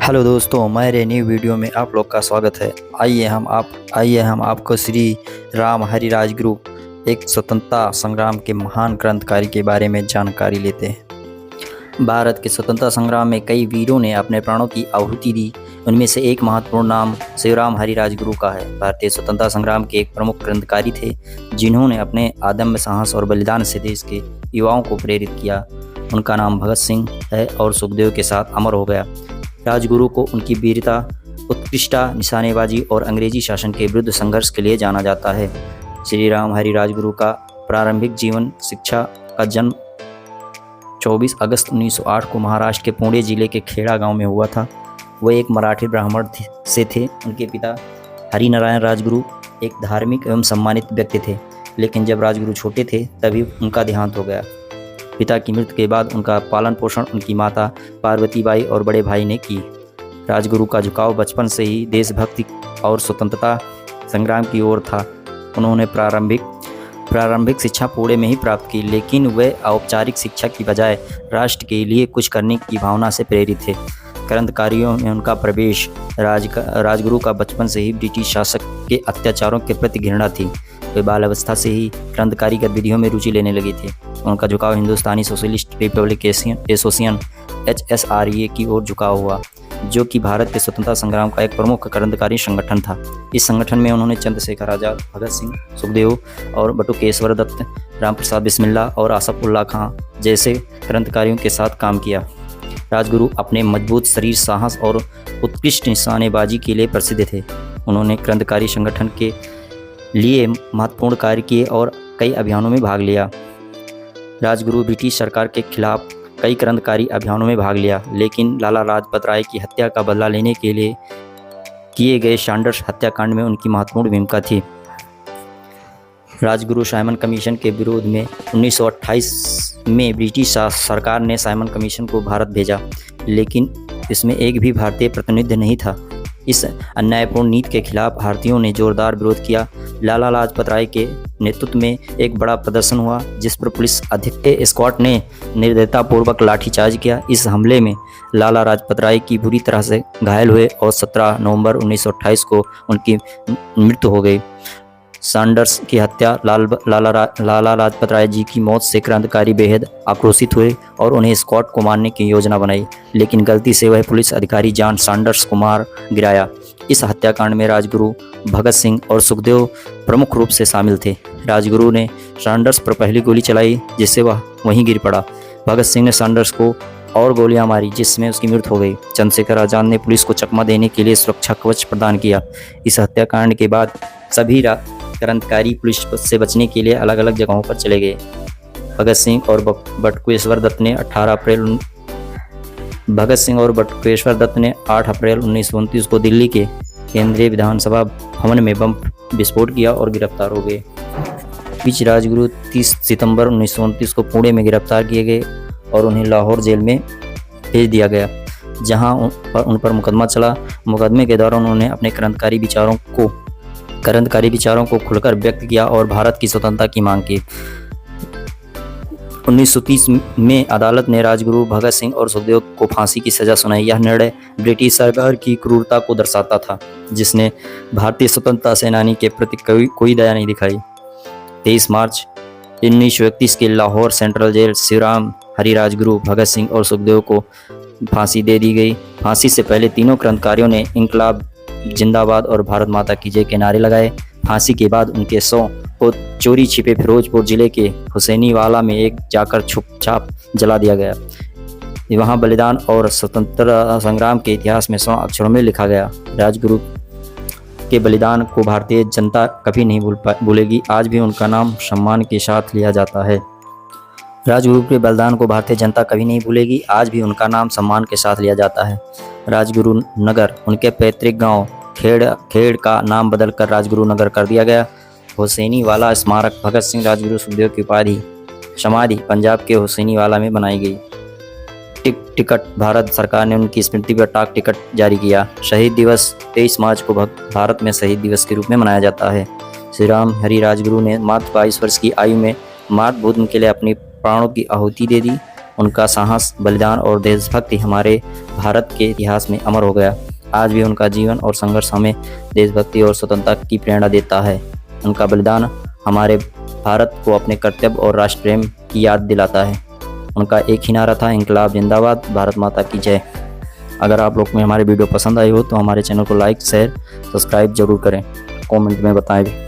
Hello दोस्तों, मेरे new video में आप लोग का स्वागत है। आइए हम आपको श्री राम हरिराज गुरु एक स्वतंत्रता संग्राम के महान क्रांतिकारी के बारे में जानकारी लेते हैं। भारत के स्वतंत्रता संग्राम में कई वीरों ने अपने प्राणों की आहुति दी। उनमें से एक महत्वपूर्ण नाम शिवराम हरिराज गुरु का है। भारतीय स्वतंत्रता संग्राम के एक प्रमुख क्रांतिकारी थे, जिन्होंने अपने अदम्य साहस और बलिदान से देश के युवाओं को प्रेरित किया। उनका नाम भगत सिंह है और सुखदेव के साथ अमर हो गया। राजगुरु को उनकी वीरता, उत्कृष्टता, निशानेबाजी और अंग्रेजी शासन के विरुद्ध संघर्ष के लिए जाना जाता है। श्री राम हरिराज गुरु का प्रारंभिक जीवन शिक्षा का जन्म 24 अगस्त 1908 को महाराष्ट्र के पुणे जिले के खेड़ा गांव में हुआ था। वह एक मराठी ब्राह्मण से थे। उनके पिता हरिनारायण राजगुरु एक धार्मिक एवं सम्मानित व्यक्ति थे, लेकिन जब राजगुरु छोटे थे तभी उनका देहांत हो गया। पिता की मृत्यु के बाद उनका पालन पोषण उनकी माता पार्वतीबाई और बड़े भाई ने की। राजगुरु का झुकाव बचपन से ही देशभक्ति और स्वतंत्रता संग्राम की ओर था। उन्होंने प्रारंभिक शिक्षा पुणे में ही प्राप्त की, लेकिन वे औपचारिक शिक्षा की बजाय राष्ट्र के लिए कुछ करने की भावना से प्रेरित थे। क्रांतिकारियों में उनका प्रवेश। राजगुरु का बचपन से ही ब्रिटिश शासक के अत्याचारों के प्रति घृणा थी। वे बाल अवस्था से ही क्रांतिकारी गतिविधियों में रुचि लेने लगे थे। उनका झुकाव हिंदुस्तानी सोशलिस्ट रिपब्लिक एसोसिएशन HSRA की ओर झुकाव हुआ, जो कि भारत के स्वतंत्रता संग्राम का एक प्रमुख क्रांतिकारी संगठन था। इस संगठन में उन्होंने चंद्रशेखर आजाद, भगत सिंह, सुखदेव और बटुकेश्वर दत्त, रामप्रसाद बिस्मिल्ला और आसफ उल्लाह खां जैसे क्रांतिकारियों के साथ काम किया। राजगुरु अपने मजबूत शरीर, साहस और उत्कृष्ट निशानेबाजी के लिए प्रसिद्ध थे। उन्होंने क्रांतिकारी संगठन के लिए महत्वपूर्ण कार्य किए और कई अभियानों में भाग लिया। राजगुरु ब्रिटिश सरकार के खिलाफ कई क्रांतिकारी अभियानों में भाग लिया, लेकिन लाला लाजपत राय की हत्या का बदला लेने के लिए किए गए सैंडर्स हत्याकांड में उनकी महत्वपूर्ण भूमिका थी। राजगुरु साइमन कमीशन के विरोध में 1928 में ब्रिटिश सरकार ने साइमन कमीशन को भारत भेजा, लेकिन इसमें एक भी भारतीय प्रतिनिधि नहीं था। इस अन्यायपूर्ण नीति के खिलाफ भारतीयों ने जोरदार विरोध किया। लाला लाजपत राय के नेतृत्व में एक बड़ा प्रदर्शन हुआ, जिस पर पुलिस अधीक्षक स्कॉट ने निर्दयतापूर्वक लाठीचार्ज किया। इस हमले में लाला लाजपत राय की बुरी तरह से घायल हुए और 17 नवंबर 1928 को उनकी मृत्यु हो गई। सैंडर्स की हत्या। लाला लाजपत राय जी की मौत से क्रांतिकारी बेहद आक्रोशित हुए और उन्हें स्कॉट को मारने की योजना बनाई, लेकिन गलती से वह पुलिस अधिकारी जॉन सैंडर्स को मार गिराया। इस हत्याकांड में राजगुरु, भगत सिंह और सुखदेव प्रमुख रूप से शामिल थे। राजगुरु ने सैंडर्स पर पहली गोली चलाई, जिससे वह वहीं गिर पड़ा। भगत सिंह ने सैंडर्स को और गोलियां मारी, जिसमें उसकी मृत्यु हो गई। चंद्रशेखर आजाद ने पुलिस को चकमा देने के लिए सुरक्षा कवच प्रदान किया। इस हत्याकांड के बाद सभी क्रांतिकारी पुलिस से बचने के लिए अलग अलग जगहों पर चले गए। भगत सिंह और बटुकेश्वर दत्त ने 8 अप्रैल 1929 को दिल्ली के केंद्रीय विधानसभा भवन में बम विस्फोट किया और गिरफ्तार हो गए। बीच राजगुरु 30 सितंबर 1929 को पुणे में गिरफ्तार किए गए और उन्हें लाहौर जेल में भेज दिया गया, जहां उन पर मुकदमा चला। मुकदमे के दौरान उन्होंने अपने क्रांतिकारी विचारों को खुलकर व्यक्त किया और भारत की स्वतंत्रता की मांग की। 1930 में अदालत ने राजगुरु, भगत सिंह और सुखदेव को फांसी की सजा सुनाई। यह निर्णय ब्रिटिश सरकार की क्रूरता को दर्शाता था, जिसने भारतीय स्वतंत्रता सेनानी के प्रति कोई दया नहीं दिखाई। 23 मार्च 1931 के लाहौर सेंट्रल जेल शिवराम हरिराज गुरु, भगत सिंह और सुखदेव को फांसी दे दी गई। फांसी से पहले तीनों क्रांतिकारियों ने इंकलाब जिंदाबाद और भारत माता की जय के नारे लगाए। फांसी के बाद उनके शव को चोरी छिपे फिरोजपुर जिले के हुसैनीवाला में एक जाकर छुपछाप जला दिया गया। वहां बलिदान और स्वतंत्रता संग्राम के इतिहास में 100 अक्षरों में लिखा गया। राजगुरु के बलिदान को भारतीय जनता कभी नहीं भूलेगी। आज भी उनका नाम सम्मान के साथ लिया जाता है। राजगुरु के बलिदान को भारतीय जनता कभी नहीं भूलेगी। आज भी उनका नाम सम्मान के साथ लिया जाता है। राजगुरु नगर, उनके पैतृक गांव खेड़ का नाम बदलकर राजगुरु नगर कर दिया गया। हुसैनीवाला स्मारक, भगत सिंह, राजगुरु, सुखदेव की समाधि पंजाब के हुसैनीवाला में बनाई गई। टिकट, भारत सरकार ने उनकी स्मृति पर डाक टिकट जारी किया। शहीद दिवस 23 मार्च को भारत में शहीद दिवस के रूप में मनाया जाता है। श्री राम हरिराज गुरु ने मात्र 22 वर्ष की आयु में मातृभूमि के लिए अपनी प्राणों की आहुति दे दी। उनका साहस, बलिदान और देशभक्ति हमारे भारत के इतिहास में अमर हो गया। आज भी उनका जीवन और संघर्ष हमें देशभक्ति और स्वतंत्रता की प्रेरणा देता है। उनका बलिदान हमारे भारत को अपने कर्तव्य और राष्ट्र प्रेम की याद दिलाता है। उनका एक ही नारा था, इंकलाब जिंदाबाद, भारत माता की जय। अगर आप लोग में हमारे वीडियो पसंद आई हो तो हमारे चैनल को लाइक, शेयर, सब्सक्राइब जरूर करें। कमेंट में बताएं भी।